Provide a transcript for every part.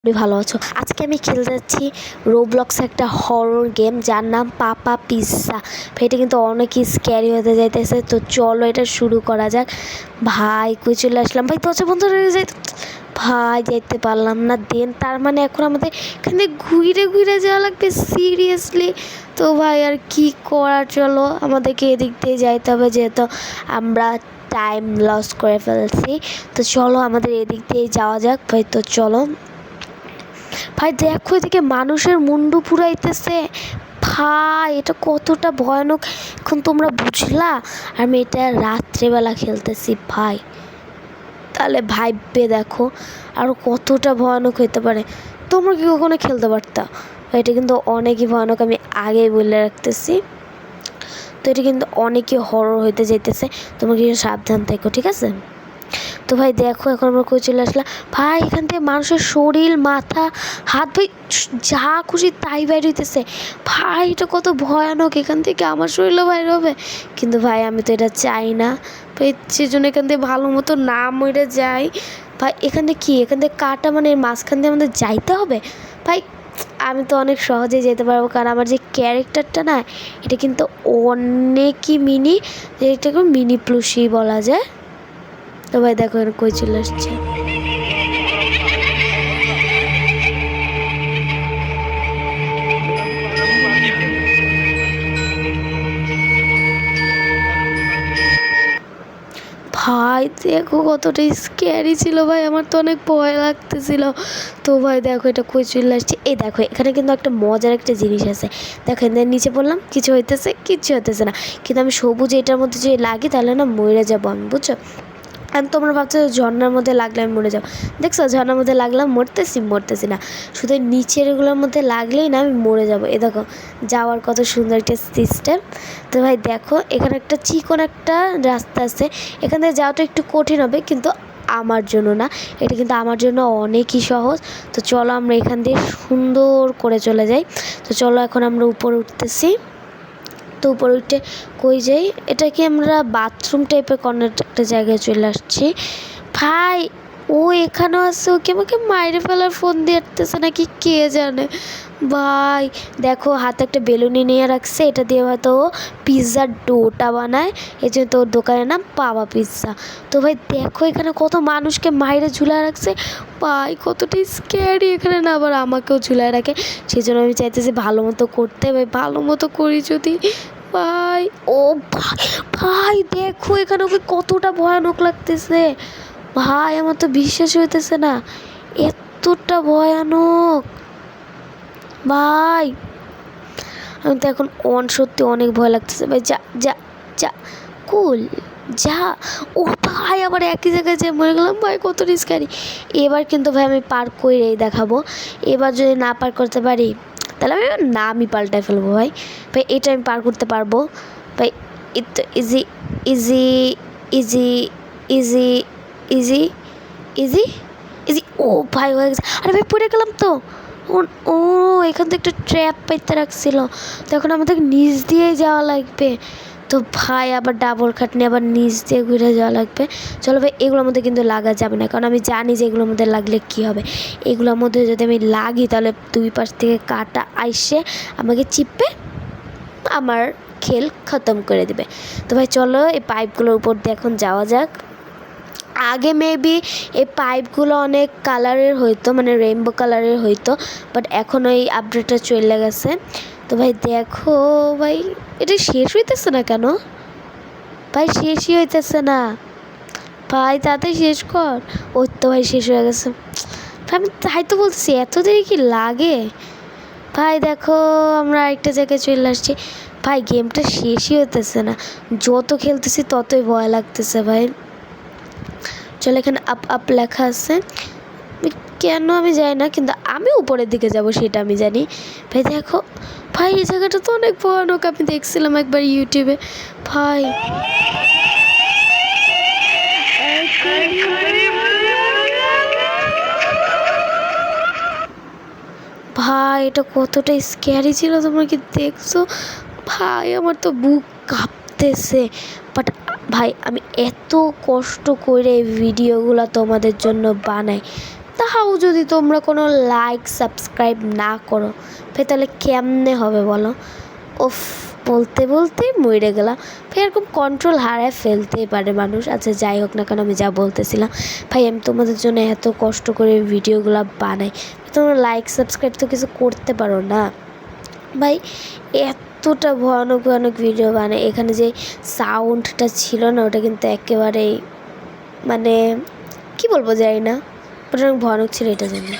ভালো আছো। আজকে আমি খেলতে যাচ্ছি রোবলক্স একটা হরর গেম যার নাম পাপা পিৎজা। এটা কিন্তু অনেকই স্ক্যারি হতে যাইতেছে, তো চলো এটা শুরু করা যাক। ভাই কই চলে আসলাম, ভাই দরজা বন্ধ হয়ে যাই, ভাই যেতে পারলাম না। দেন তার মানে এখন আমাদের এখানে ঘুরে ঘুরে যাওয়া লাগবে সিরিয়াসলি। তো ভাই আর কি করার, চলো আমাদেরকে এদিক দিয়ে যাইতে হবে যেহেতু আমরা টাইম লস করে ফেলছি। তো চলো আমাদের এদিক দিয়ে যাওয়া যাক ভাই। তো চলো ভাই, দেখো এদিকে মানুষের মুন্ডু পুরাইতেছে। ভাই এটা কতটা ভয়ানক এখন তোমরা বুঝলা। আমি এটা রাত্রেবেলা খেলতেছি ভাই, তাহলে ভাইবে দেখো আরও কতটা ভয়ানক হইতে পারে। তোমরা কি কখনো খেলতে পারতা? এটা কিন্তু অনেকই ভয়ানক, আমি আগেই বলে রাখতেছি। তো এটা কিন্তু অনেকই হরর হইতে যাইতেছে, তোমরা কিন্তু সাবধান থেকো, ঠিক আছে? তো ভাই দেখো এখন আমরা কই চলে আসলাম। ভাই এখান থেকে মানুষের শরীর, মাথা, হাত, ভাই যা খুশি তাই বাইর হইতেছে। ভাই এটা কত ভয়ানক, এখান থেকে আমার শরীরও বাইর হবে। কিন্তু ভাই আমি তো এটা চাই না ভাই, সেজন্য এখান থেকে ভালো মতো না মরে যাই। ভাই এখানে কি, এখান থেকে কাটা মানে মাঝখান দিয়ে আমাদের যাইতে হবে। ভাই আমি তো অনেক সহজেই যেতে পারবো, কারণ আমার যে ক্যারেক্টারটা না, এটা কিন্তু অনেকই মিনি, এটাকে মিনি প্লুসি বলা যায়। তো ভাই দেখো এর কই চলে আসছে। ভাই দেখো কতটা স্ক্যারি ছিল ভাই, আমার তো অনেক ভয় লাগতেছিল। তো ভাই দেখো এটা কই চলে আসছে। এই দেখো এখানে কিন্তু একটা মজার একটা জিনিস আছে। দেখো এখানে নিচে পড়লাম, কিছু হইতেছে, কিচ্ছু হইতেছে না। কিন্তু আমি সবুজ এটার মধ্যে যদি লাগি তাহলে না মরে যাবো আমি, বুঝছো? আর তোমরা ভাবছো ঝর্নার মধ্যে লাগলে আমি মরে যাবো। দেখছো ঝর্নার মধ্যে লাগলাম, মরতেছি না। শুধু নিচেরগুলোর মধ্যে লাগলেই না আমি মরে যাবো। এ দেখো যাওয়ার কত সুন্দর একটা সিস্টেম। তো ভাই দেখো এখানে একটা চিকন একটা রাস্তা আছে, এখান থেকে যাওয়াটা একটু কঠিন হবে, কিন্তু আমার জন্য না, এটা কিন্তু আমার জন্য অনেকই সহজ। তো চলো আমরা এখান দিয়ে সুন্দর করে চলে যাই। তো চলো এখন আমরা উপরে উঠতেছি। তো উপরে উঠে কই যাই, এটা কি আমরা বাথরুম টাইপের কোনো একটা জায়গায় চলে আসছি। ভাই ও এখানেও আছে, ওকে আমাকে মাইরে ফেলার ফোন দিয়ে আসতেছে নাকি কে জানে। ভাই দেখো হাতে একটা বেলুনি নিয়ে রাখছে, এটা দিয়ে হয়তো ও পিৎজার ডোটা বানায়, এই জন্য তোর দোকানের নাম পাপা পিৎজা। তো ভাই দেখো এখানে কত মানুষকে মাইরে ঝুলায় রাখছে। ভাই কতটা স্ক্যারি, এখানে না আবার আমাকেও ঝুলায় রাখে। সেই জন্য আমি চাইতেছি ভালো মতো করতে, ভাই ভালো মতো করি যদি। ভাই ও ভাই, ভাই দেখো এখানে ওকে কতটা ভয়ানক লাগতেছে। ভাই আমার তো বিশ্বাস হইতেছে না এতটা ভয়ানক। ভাই আমি তো এখন সত্যি অনেক ভয় লাগতেছে। ভাই যা যা যা কুল যা। ও ভাই আবার একই জায়গায় যে মরে গেলাম, ভাই কত রিস্কারি। এবার কিন্তু ভাই আমি পার করেই দেখাবো। এবার যদি না পার করতে পারি তাহলে আমি নামই পাল্টায় ফেলবো। ভাই ভাই এটা আমি পার করতে পারবো ভাই। তো easy easy easy easy easy easy easy. ও ভাই হয়ে গেছে। আরে ভাই পড়ে গেলাম তো। ও ও এখান থেকে একটা ট্র্যাপ পাইতে রাখছিল, তো এখন আমাদের নিচ দিয়েই যাওয়া লাগবে। তো ভাই আবার ডাবল খাটনি, আবার নিচ দিয়ে ঘুরে যাওয়া লাগবে। চলো ভাই এগুলোর মধ্যে কিন্তু লাগা যাবে না, কারণ আমি জানি যে এগুলোর মধ্যে লাগলে কী হবে। এগুলোর মধ্যে যদি আমি লাগি তাহলে দুই পাশ থেকে কাটা আইসে আমাকে চিপে আমার খেল খতম করে দেবে। তো ভাই চলো এই পাইপগুলোর উপর দিয়ে এখন যাওয়া যাক। আগে মেবি এই পাইপগুলো অনেক কালারের হইতো, মানে রেইনবো কালারের হইতো, বাট এখন ওই আপডেটটা চলে গেছে। তো ভাই দেখো ভাই এটা শেষ হইতেছে না কেন? ভাই শেষই হইতেছে না। ভাই তাড়াতাড়ি শেষ কর। ওই তো ভাই শেষ হয়ে গেছে। ভাই আমি তাই তো বলছি এত দেরি কি লাগে। ভাই দেখো আমরা আরেকটা জায়গায় চলে আসছি। ভাই গেমটা শেষই হইতেছে না, যত খেলতেছি ততই ভয় লাগতেছে ভাই। চলো এখানে আপ আপ লেখা আছে, কেন আমি জানি না, কিন্তু আমি উপরের দিকে যাব সেটা আমি জানি। ভাই দেখো ভাই এই জায়গাটা তো অনেক ভয়ানক, আমি দেখছিলাম একবার ইউটিউবে। ভাই ভাই এটা কতটা স্ক্যারি ছিল তোমরা কি দেখছো? ভাই আমার তো বুক কাঁপতেছে। বাট ভাই আমি এত কষ্ট করে ভিডিওগুলো তোমাদের জন্য বানাই, তাও যদি তোমরা কোনো লাইক সাবস্ক্রাইব না করো ভাই তাহলে কেমনে হবে বলো। ওফ, বলতে বলতে মরে গেলাম ভাই। এরকম কন্ট্রোল হারায় ফেলতেই পারে মানুষ। আচ্ছা যাই হোক না কেন, আমি যা বলতেছিলাম ভাই, আমি তোমাদের জন্য এত কষ্ট করে ভিডিওগুলো বানাই, তোমরা লাইক সাবস্ক্রাইব তো কিছু করতে পারো না ভাই। এতটা ভয়ানক ভয়ানক ভিডিও বানায়। এখানে যে সাউন্ডটা ছিল না, ওটা কিন্তু একেবারেই মানে কি বলবো জানি না, ওটা অনেক ভয়ানক ছিল, এটা জানি।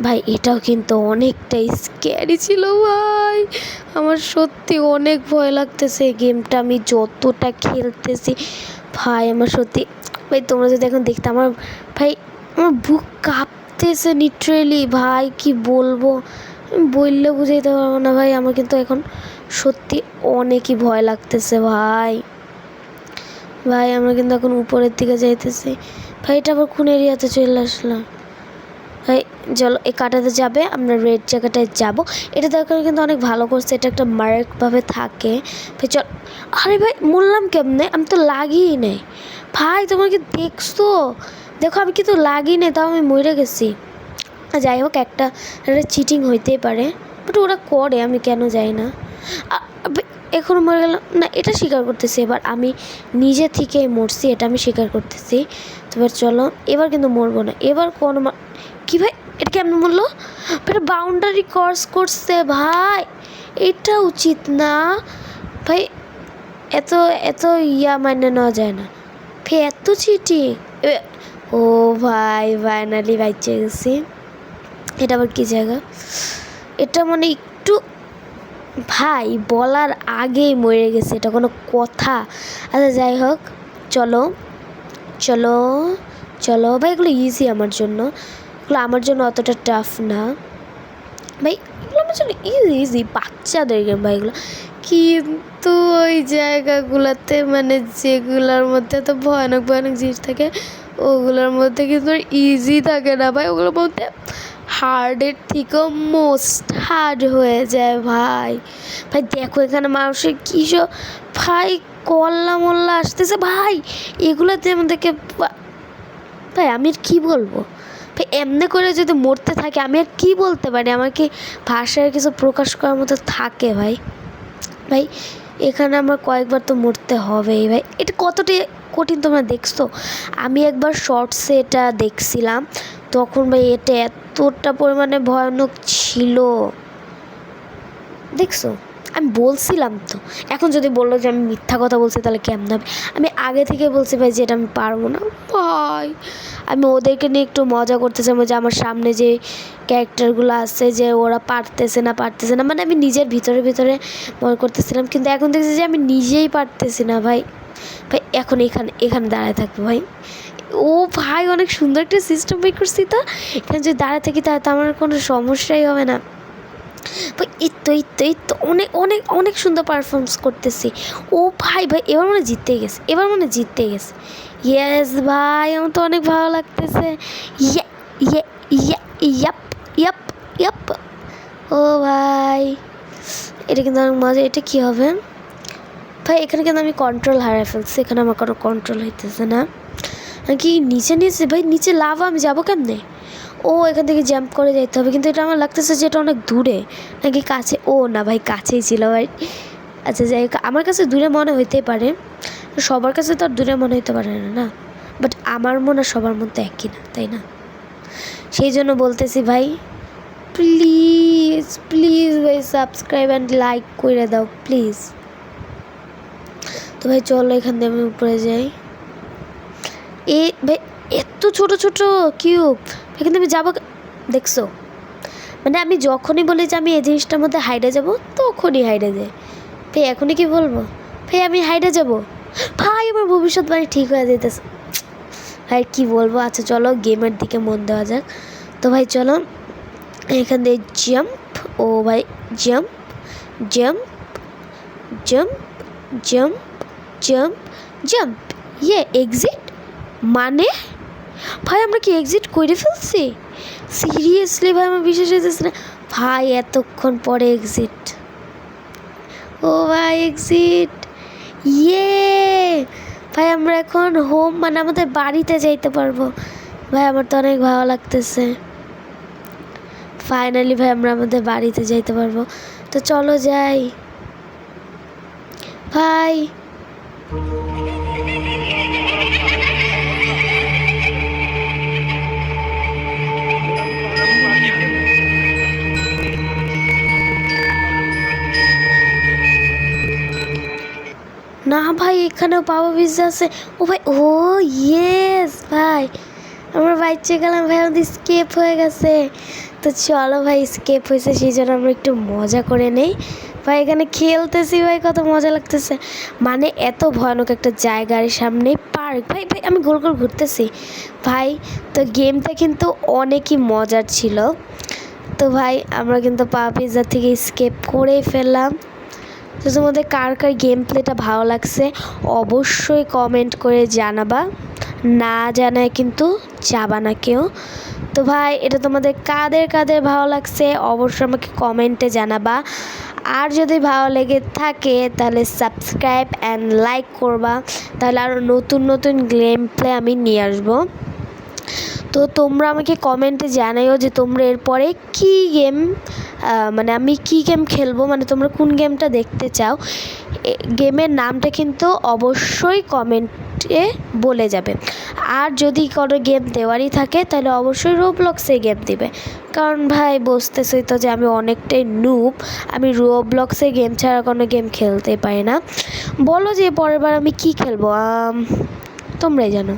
ভাই এটাও কিন্তু অনেকটাই স্ক্যারি ছিল ভাই। আমার সত্যি অনেক ভয় লাগতেছে এই গেমটা আমি যতটা খেলতেছি ভাই। আমার সত্যি ভাই, তোমরা যদি এখন দেখতে আমার ভাই, আমার বুক কাঁপতেছে লিটারেলি ভাই। কি বলবো, বললে বুঝাইতে পারবো না ভাই। আমার কিন্তু এখন সত্যি অনেকই ভয় লাগতেছে ভাই। ভাই আমরা কিন্তু এখন উপরের দিকে যাইতেছি ভাই। এটা আবার কোন এরিয়াতে চলে আসলাম ভাই? চলো এই কাটাতে যাবে, আমরা রেড জায়গাটায় যাব। এটা দরকার কিন্তু অনেক ভালো করছে, এটা একটা মার্কভাবে থাকে ভাই। চল, আরে ভাই মরলাম কেমনে? আমি তো লাগিই নেই ভাই। তোমার কি দেখছো? দেখো আমি কিন্তু লাগিই নেই, তাও আমি মরে গেছি। যাই হোক, একটা চিটিং হইতেই পারে, বাট ওরা করে, আমি কেন যাই না। এখনও মরে গেলাম না, এটা স্বীকার করতেছি। এবার আমি নিজে থেকেই মরছি, এটা আমি স্বীকার করতেছি। তো এবার চলো, এবার কিন্তু মরবো না। এবার কোনো কি ভাই, এটা কেমন বললো? এটা বাউন্ডারি ক্রস করছে ভাই, এটা উচিত না ভাই। এত এত মানে নেওয়া যায় না ভাই, এত চিটিং। ও ভাই ফাইনালি বাইচে গেছি। এটা আবার কী জায়গা? এটা মানে একটু ভাই বলার আগেই মরে গেছে, এটা কোনো কথা? আচ্ছা যাই হোক, চলো চলো চলো ভাই। এগুলো ইজি আমার জন্য, এগুলো আমার জন্য অতটা টাফ না ভাই। এগুলো আমার জন্য ইজি ইজি, বাচ্চাদের গেম ভাই এগুলো। কিন্তু ওই জায়গাগুলোতে মানে যেগুলোর মধ্যে তো ভয়ানক ভয়ানক জিনিস থাকে, ওগুলোর মধ্যে কিন্তু ইজি থাকে না ভাই। ওগুলোর মধ্যে হার্ডের থেকেও মোস্ট হার্ড হয়ে যায় ভাই। ভাই দেখো এখানে মানুষের কী সব ভাই কল্লা মল্লা আসতেছে ভাই, এগুলোতে আমাদেরকে ভাই আমি আর কী বলবো ভাই। এমনি করে যদি মরতে থাকে আমি আর কী বলতে পারি? আমার কি ভাষায় কিছু প্রকাশ করার মতো থাকে ভাই? ভাই এখানে আমার কয়েকবার তো মরতে হবেই ভাই। এটা কতটা কঠিন তোমরা দেখছো? আমি একবার শর্টসে এটা দেখছিলাম, তখন ভাই এটা এতটা পরিমাণে ভয়ানক ছিল, দেখছো? আমি বলছিলাম তো। এখন যদি বললো যে আমি মিথ্যা কথা বলছি তাহলে কেমন হবে? আমি আগে থেকে বলছি ভাই যে এটা আমি পারবো না ভাই। আমি ওদেরকে নিয়ে একটু মজা করতেছিলাম যে আমার সামনে যে ক্যারেক্টারগুলো আছে যে ওরা পারতেছে না মানে আমি নিজের ভিতরে ভিতরে মনে করতেছিলাম। কিন্তু এখন দেখছি যে আমি নিজেই পারতেছি না ভাই। ভাই এখন এখানে দাঁড়ায় থাকবো ভাই। ও ভাই অনেক সুন্দর একটা সিস্টেম বের করছি তো। এখানে যদি দাঁড়ায় থাকি তাহলে তো আমার কোনো সমস্যাই হবে না ভাই। এই তো অনেক অনেক অনেক সুন্দর পারফরমেন্স করতেছি। ও ভাই এবার মনে জিততে গেছে। ইয়েস ভাই, আমার তো অনেক ভালো লাগতেছে। Yup yup yup. ও ভাই এটা কিন্তু অনেক মজা। এটা কী হবে ভাই? এখানে কিন্তু আমি কন্ট্রোল হারিয়ে ফেলছি, এখানে আমার কোনো কন্ট্রোল হইতেছে না। কি নিচে ভাই, নিচে লাভ, আমি যাবো কেমনে? ও এখান থেকে জাম্প করে যেতে হবে, কিন্তু এটা আমার লাগতেছে যে এটা অনেক দূরে নাকি কাছে। ও না ভাই, কাছেই ছিল ভাই। আচ্ছা যাই হোক, আমার কাছে দূরে মনে হইতেই পারে, সবার কাছে তো আর দূরে মনে হইতে পারে না, বাট আমার মনে সবার মধ্যে একই না, তাই না? সেই জন্য বলতেছি ভাই, প্লিজ প্লিজ ভাই সাবস্ক্রাইব অ্যান্ড লাইক করে দাও প্লিজ। তো ভাই চলো এখান থেকে আমি উপরে যাই। ভাই এত ছোট ছোট কিউব, এখানে আমি যাবো দেখছো? মানে আমি যখনই বলি যে আমি এই জিনিসটার মধ্যে হাইডে যাব তখনই হাইডে যায় ভাই। এখনই কি বলবো ভাই আমি হাইডে যাব ভাই? আমার ভবিষ্যৎবাণী ঠিক হয়ে যেতেছে ভাই, কি বলবো। আচ্ছা চলো গেমের দিকে মন দেওয়া যাক। তো ভাই চলো এখান থেকে জাম্প। ও ভাই jump jump jump jump jump jump. Exit মানে ভাই আমরা কি এক্সিট করে ফেলছি? সিরিয়াসলি ভাই আমার বিশ্বাস হইতেছে না ভাই, এতক্ষণ পরে এক্সিট। ও ও ভাই এক্সিট, ইয়ে ভাই আমরা এখন হোম মানে আমাদের বাড়িতে যাইতে পারবো। ভাই আমার তো অনেক ভালো লাগতেছে, ফাইনালি ভাই আমরা আমাদের বাড়িতে যাইতে পারবো। তো চলো যাই ভাই। না ভাই এখানেও পাওয়া পিৎজা আছে। ও ভাই, ও ইয়েস ভাই, আমরা বাইচে গেলাম ভাই, আমাদের স্কেপ হয়ে গেছে। তো চলো ভাই, স্কেপ হয়েছে সেই জন্য আমরা একটু মজা করে নেই ভাই। এখানে খেলতেছি ভাই, কত মজা লাগতেছে, মানে এত ভয়ানক একটা জায়গার সামনে পার্ক। ভাই ভাই আমি গোল গোল ঘুরতেছি ভাই। তো গেমটা কিন্তু অনেকই মজার ছিল। তো ভাই আমরা কিন্তু পাওয়া পিৎজা থেকে স্কেপ করেই ফেললাম। তো তোমাদের কার কার গেম প্লেটা ভালো লাগছে অবশ্যই কমেন্ট করে জানাবা, না জানায় কিন্তু যাবা না কেউ। তো ভাই এটা তোমাদের কাদের কাদের ভালো লাগছে অবশ্যই আমাকে কমেন্টে জানাবা। আর যদি ভালো লেগে থাকে তাহলে সাবস্ক্রাইব অ্যান্ড লাইক করবা, তাহলে আরও নতুন নতুন গেম প্লে আমি নিয়ে আসবো। তো তোমরা আমাকে কমেন্টে জানাইও যে তোমরা এরপরে কী গেম মানে আমি কী গেম খেলবো, মানে তোমরা কোন গেমটা দেখতে চাও। গেমের নামটা কিন্তু অবশ্যই কমেন্টে বলে যাবে। আর যদি কোনো গেম দেওয়ারই থাকে তাহলে অবশ্যই রোবলক্সে গেম দিবে, কারণ ভাই বুঝতেছই তো যে আমি অনেকটাই নুব, আমি রোবলক্সে গেম ছাড়া কোনো গেম খেলতে পারি না। বলো যে পরের বার আমি কী খেলবো, তোমরাই জানো।